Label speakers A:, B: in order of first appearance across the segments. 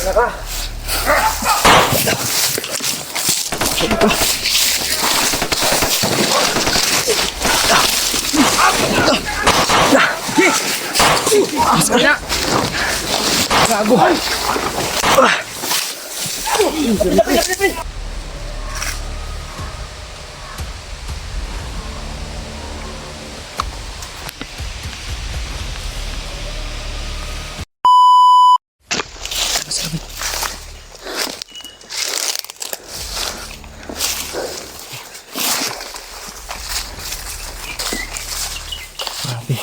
A: Gago. Grabe.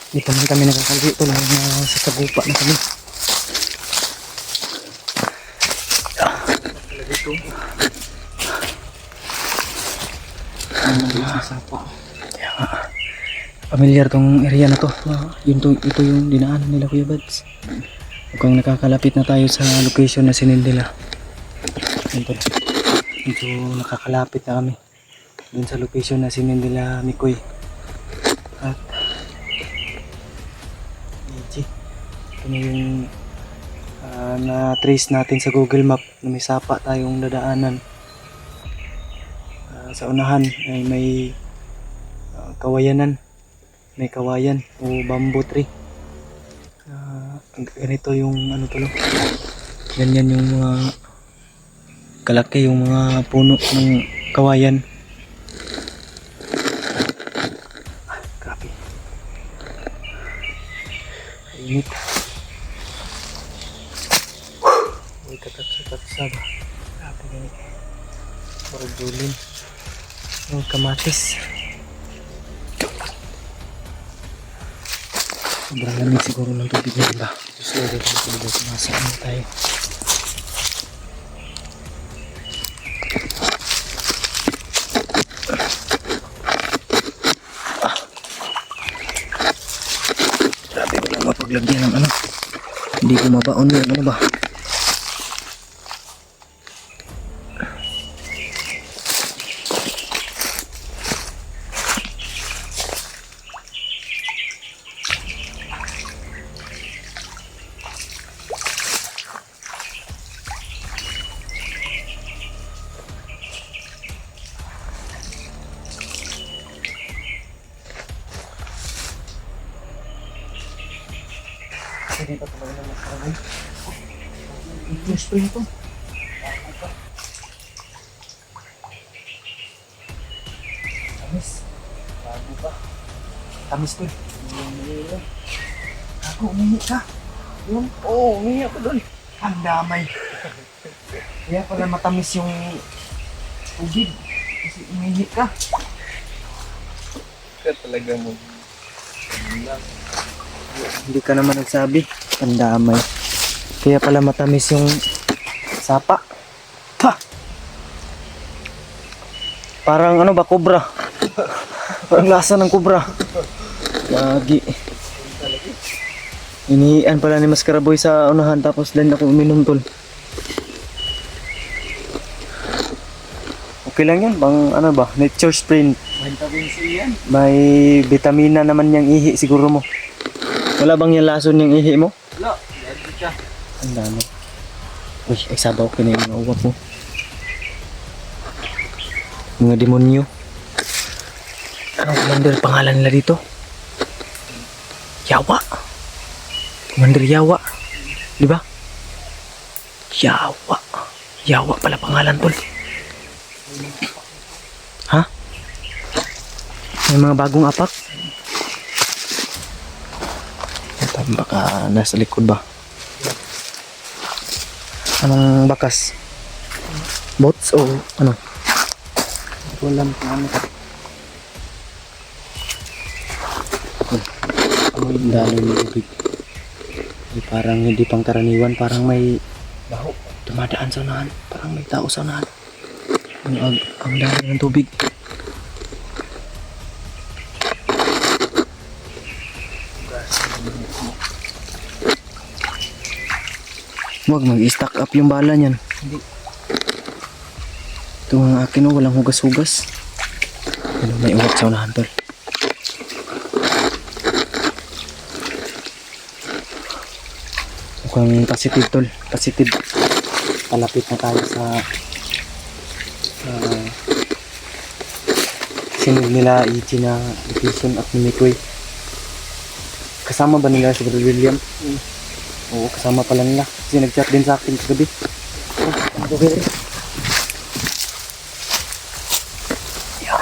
A: Hindi pa man kami nakakaligo ito lang na sa tagupa na kami. Pamilyar tong area na to. Ito yung dinaanan nila, Kuya Bads. Mukhang nakakalapit na tayo sa location na sinend nila. Ito, nakakalapit na kami dun sa location na sinend nila Mikoy at Ichi. Ito na yung na-trace natin sa Google Map na may sapa tayong dadaanan. Sa unahan ay may kawayanan, may kawayan o bamboo tree. Ganito yung ano to, ganyan yung mga kalaki yung mga puno ng kawayan. Grabe, init. Uy, katatsa ba? Grabe ganit. Barudulin yung kamatis. Sobrang lamig siguro ng tubig na iba. Just let it go. Masaan tayo. Grabe ko lang mapaglagyan ng ano. Hindi ko mabaon yun. Ano ba? Hindi pa tumayo na makarangay. Yung spring to. Tamis. Bago pa. Tamis to. Ako, umihi ka. Yun? Oo, umihi ako doon. Ang damay. Kaya pala matamis yung tubig. Kasi umihi ka.
B: Ka talaga mo.
A: Hindi ka naman nagsabi. Ang damay. Kaya pala matamis yung sapa. Ha! Parang ano ba, kubra. Parang lasa ng kubra. Lagi. Iniian pala ni Maskaraboy sa unahan tapos din ako uminom tol. Okay lang yan. Bang ano ba? Nature spring.
B: Vitamin C yan.
A: May vitamina naman yung ihi siguro mo. Wala bang yung lason yung ihi mo?
B: Wala. Lagi ka.
A: Ang dami. Uy, ay sabaw ka na yung mga uwak mo. Mga demonyo. Anong commander pangalan nila dito? Yawa. Commander Yawa. Di ba? Yawa. Yawa pala pangalan tol. Ha? May mga bagong apak? Baka nasa likod ba? Anong bakas? Boats o ano? Walang ano. Amoy dalo ng tubig. Parang hindi pang karaniwan. Parang may baho dumadaan sa unahan. Parang may tao sa unahan. Ang dalo ng tubig. Huwag mag-stack up yung bala niyan.
B: Hindi.
A: Ito ang akin o, walang hugas-hugas. Ano, may uwak sa unahan tol. Mukhang positive tol. Positive. Palapit na tayo sa sinunod nila EG na location at ni Mikoy. Kasama ba nila si Brother William? Oo, kasama pala nila. Kasi nag-chat din sa akin kagabi. Oh, okay. Yeah.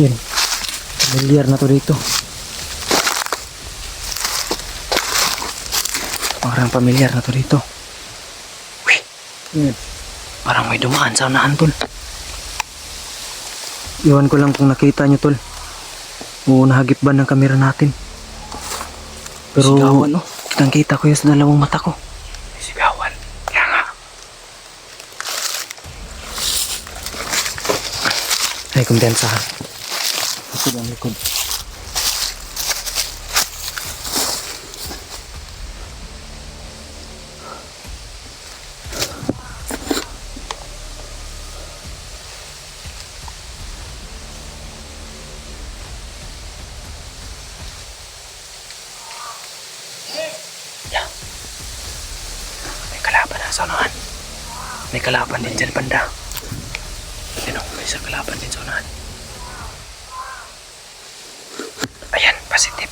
A: Yan. Familiar na to dito. Parang familiar na to dito. Uy. Parang may dumaan sa unahan tol. Iwan ko lang kung nakita nyo tol. Oo, nahagip ba ng kamera natin. Pero sigawan, no? Kitang kita ko yun sa dalawang mata ko. Sigawan. Kaya nga. Ay, kumpiyansahan. Ito ang likod. Sa unahan. May kalaban din dyan banda. Yan o, may isang kalaban din sa unahan. Ayan, positive.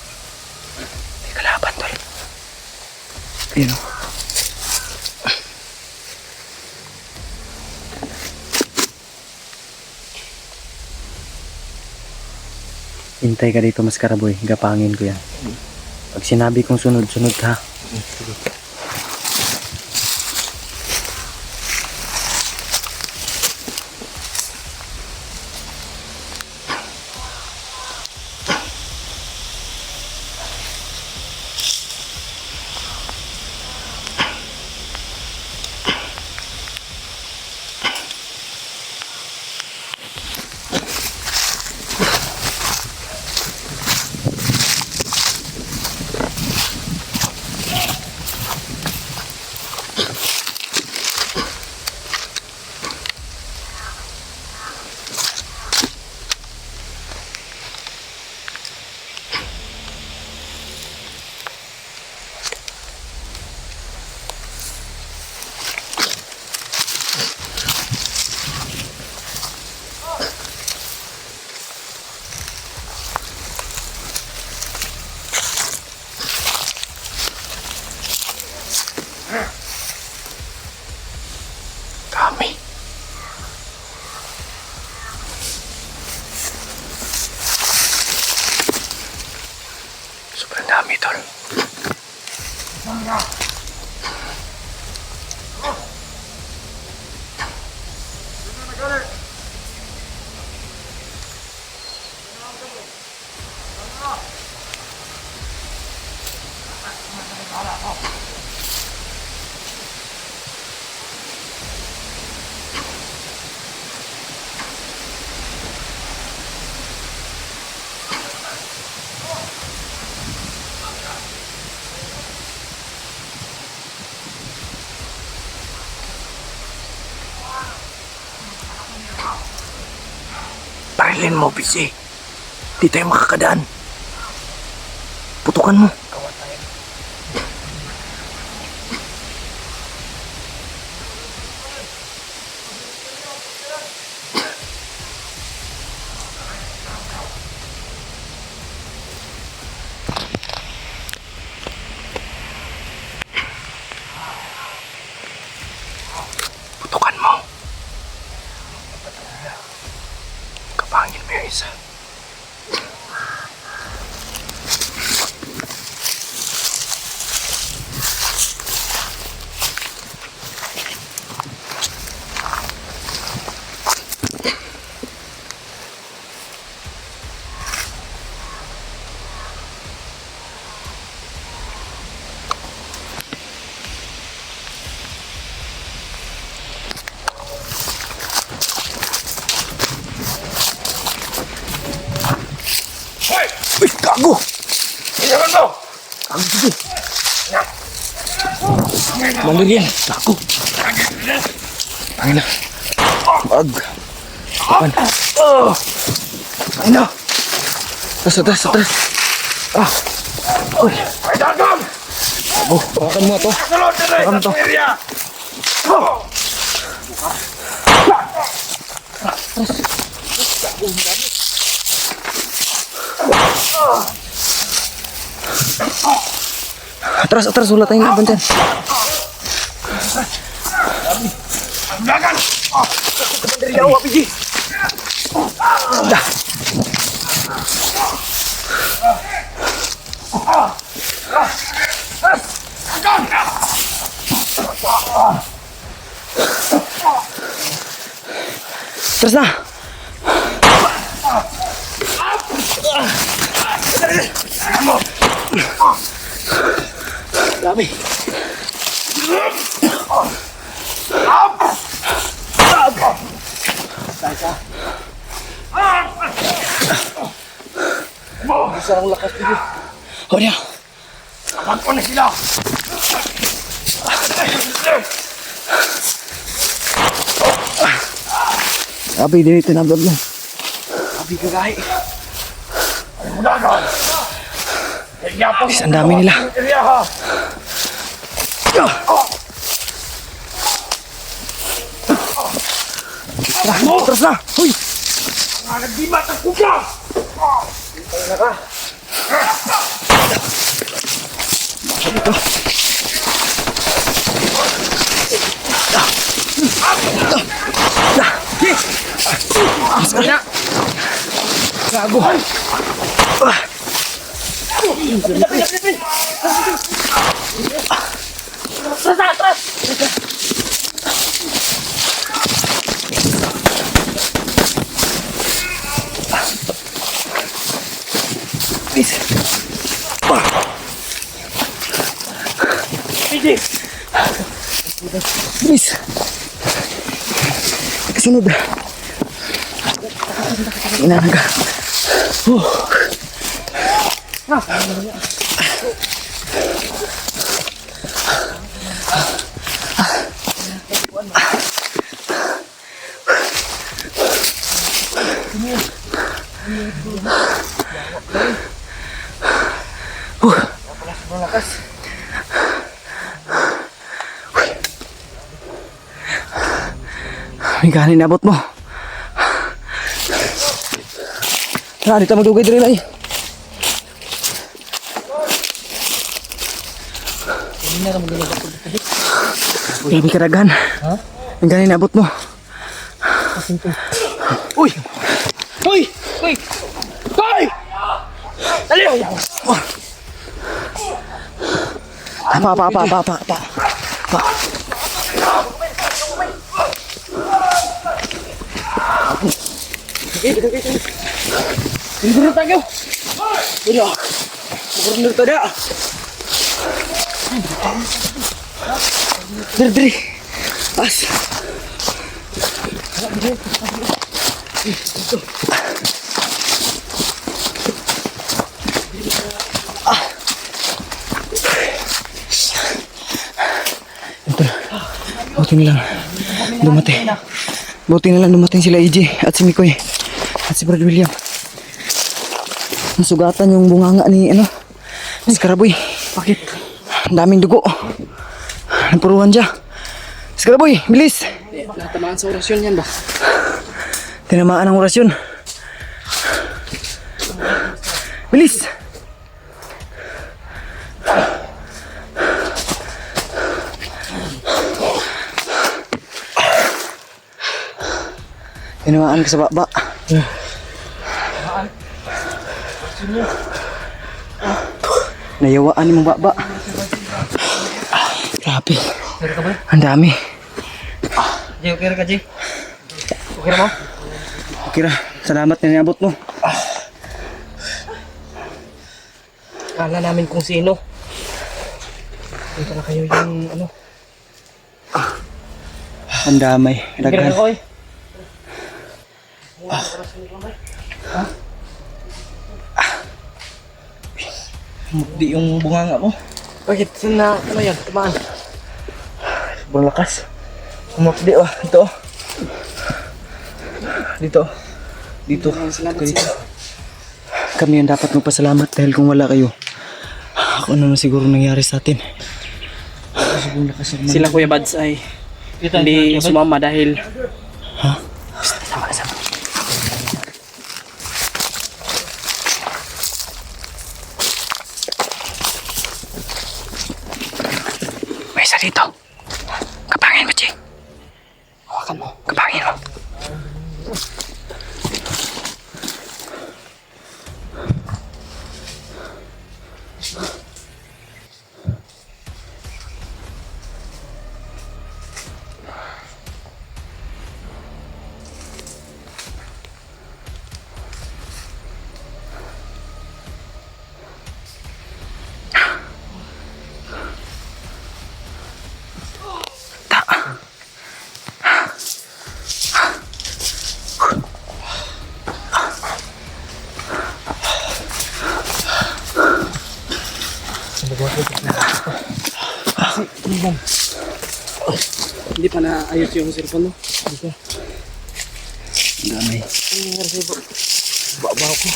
A: May kalaban tol. Ayan o. Hintay ka dito mas karaboy. Gapangin ko yan. Pag sinabi kong sunod, sunod ha. Sige. Kami. Sobrang dami tol. Parilin mo, PC. Di tayo makakadaan. Putukan mo. Putukan mo. Kapangin mo yung isa. Uy, gago! Iyakan mo! Gago dito. Malil yan. Gago. Pangin na. Bag. Kapan. Ay na! Atras! Ah! Uy!
B: Ay, dagam!
A: Abo, hawakan mo to.
B: Salot na rin
A: Hawakan mo
B: sa
A: to.
B: area!
A: Atras, wala tayong laban dyan.
B: Ang dagan!
A: Dari jauh, Piji. Dah. Terus na. Dami.
B: Isang lakas dito.
A: Oh dia.
B: Abang ko na sila!
A: Abi din ito na vlog lang.
B: Abi kagay! Ang dagan! Nagyapon!
A: Ang dami nila.
B: Area ha!
A: Terus na. Huy.
B: Mga nagdimat ang kuga!
A: Gago. Please. Please. Kasunod. Inahan ka. May kanin abot mo. Tara, dito magdugay diri ay. Grabe karaghan. Ha? May kanin abot mo. Uy! Uy!
B: Uy! Hoy! Dali!
A: Pa.
B: Dito tayo!
A: Udah. Gubernur to dah. Diri. Pas. Buti na lang dumating sila EJ at si Mikoy at si Brad William. Nasugatan yung bunganga ni ni Skaraboy.
B: Bakit?
A: Ang daming dugo. Napuruhan siya. Skaraboy, bilis.
B: Natamaan sa orasyon yan ba?
A: Tinamaan ang orasyon. Bilis. Tinamaan ka sa baba. Nayawaan ni mong baba. Grabe. Ang dami.
B: Jay, okay ka, Jay? Okay mo?
A: Okay ra. Salamat na niabot mo.
B: Kala namin kung sino. Dito na kayo yung
A: Ang damay. Daghan.
B: Oy. Di yung bunganga mo. Bakit? Saan na, yan? Tumaan.
A: Sobrang lakas. Umapdi Ito. Dito.
B: dito.
A: Salamat kami ang dapat magpasalamat dahil kung wala kayo, ako naman siguro nangyari sa atin.
B: Sila Kuya Bads ay hindi sumama dahil
A: Sama. May isa dito. Kapangin mo, Ching. Hawakan mo. Kapangin mo.
B: hindi pa naayos yung cellphone mo. Hindi pa.
A: Damay.
B: Ano nangyari sa'yo po? Bawa ko.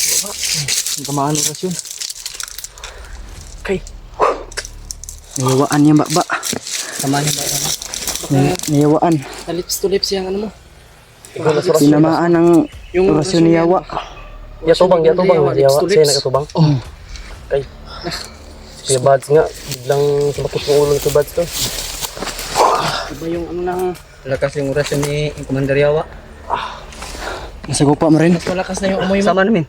B: Bawa. Ang tamaan ng rasyon. Okay.
A: Nayawaan niya ba?
B: Tamaan yung bawa.
A: Nayawaan.
B: Na lips to lips yung ano mo.
A: Tinamaan ng orasyon ni Yawa.
C: Yatubang,
B: Lips
C: yawa.
B: to
C: Siya
B: lips.
C: nakatubang. Kay. Kuya Bads nga, biglang sumakit yung ulo ni Kuya Bads to.
B: Iba yung ano lang. Malakas yung orasyon ni Commander Yawa.
A: Nasagupa mo rin?
B: Mas malakas na yung amoy mo.
C: Sama namin.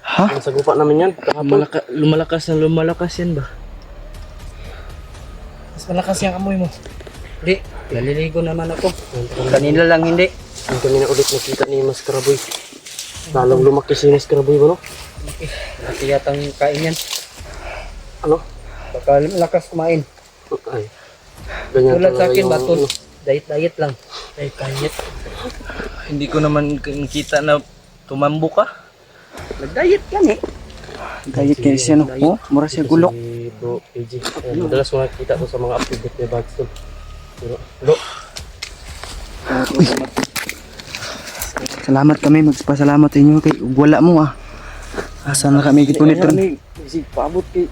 A: Ha?
C: Ang sagupa namin yan. Kahapon.
B: Lumalakas na lumalakas yan ba? Mas malakas yung amoy mo. Hindi. Naliligo naman ako. Kanina lang hindi.
C: Ang kami na ulit nakita ni Mas Karaboy. Lalong lumaki si Mas Karaboy ba no?
B: Laki yatang kain yan.
C: Ano?
B: Baka malakas kumain.
C: Ay. Ganyan
B: Tulad sa
C: talaga
B: akin,
C: yung
B: baton.
C: ano.
B: Diet lang. Diet. Hindi ko naman kita na tumambo ka. Nag-diet yan eh.
A: Diet kayo siya, no? Oh, mura siya gulok.
C: Si Bro AJ. Ayan, madalas ko nakikita ko sa mga update ni Bads to. Pero, Bro,
A: Salamat kami, magpasalamat sa inyo kay wala mo ah. Asa na kami gitunit ron.
C: paabot kay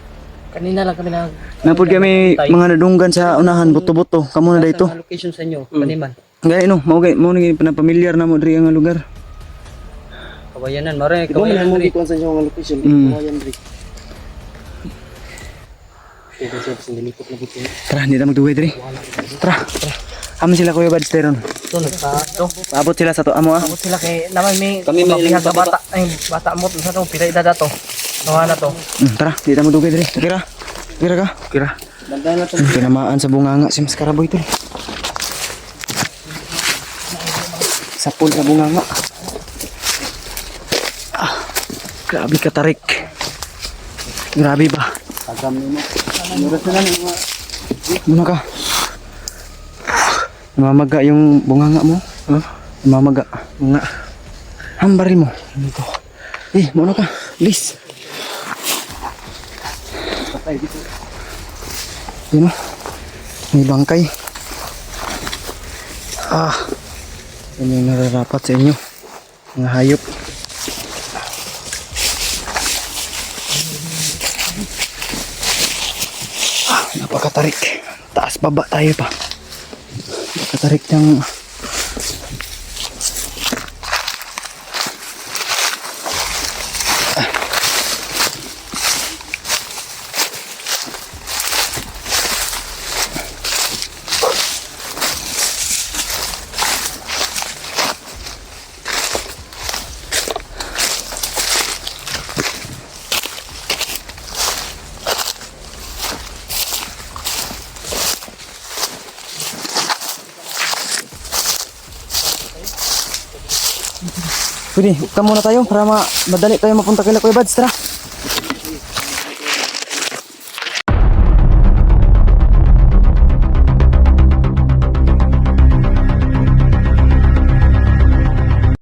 B: Kanina lang kami na
A: Napod kami mga nadunggan sa unahan, buto-buto. Kamo na dito.
B: location sa inyo, Paniman.
A: Gaya no, mao gay na pamilyar na mo diri ang lugar.
B: Kawayanan, mare,
C: Di ba may
B: kawayanan.
C: mo dito sa inyo ang location?
A: Mm.
C: Kawayan Dre. Kaya siya sa nilipot na buto.
A: Tara, hindi na magduway diri. Tara. Aman sila Kuya Bads teron.
B: Ito, nagpa-ito.
A: Paabot sila sa to amo ah.
B: Abot sila kay naman may
C: Kami may
B: mabihag
C: ilang
B: na bata. Ay, bata mo sa to, pila edad na to. Nawa na to.
A: Tara, hindi na magduway diri. Kira. Kira ka. Kira.
B: Dandan na to.
A: Tinamaan sa bunganga si Mas Karaboy tol. Sapol sa bunganga. Ah, grabe katarik. Grabe ba?
C: Agam mo.
A: Muna ka. Namamaga yung bunganga mo. Namamaga. Nga. Hambarin mo. Muna ka. Please.
C: Patay dito.
A: Yun o. May bangkay. Yan yung nararapat sa inyo. Mga hayop. Napakatarik. Taas baba tayo pa. Napakatarik ng... Pwede, huwag ka muna tayo para madali tayo mapunta kay Kuya Bads. Tara.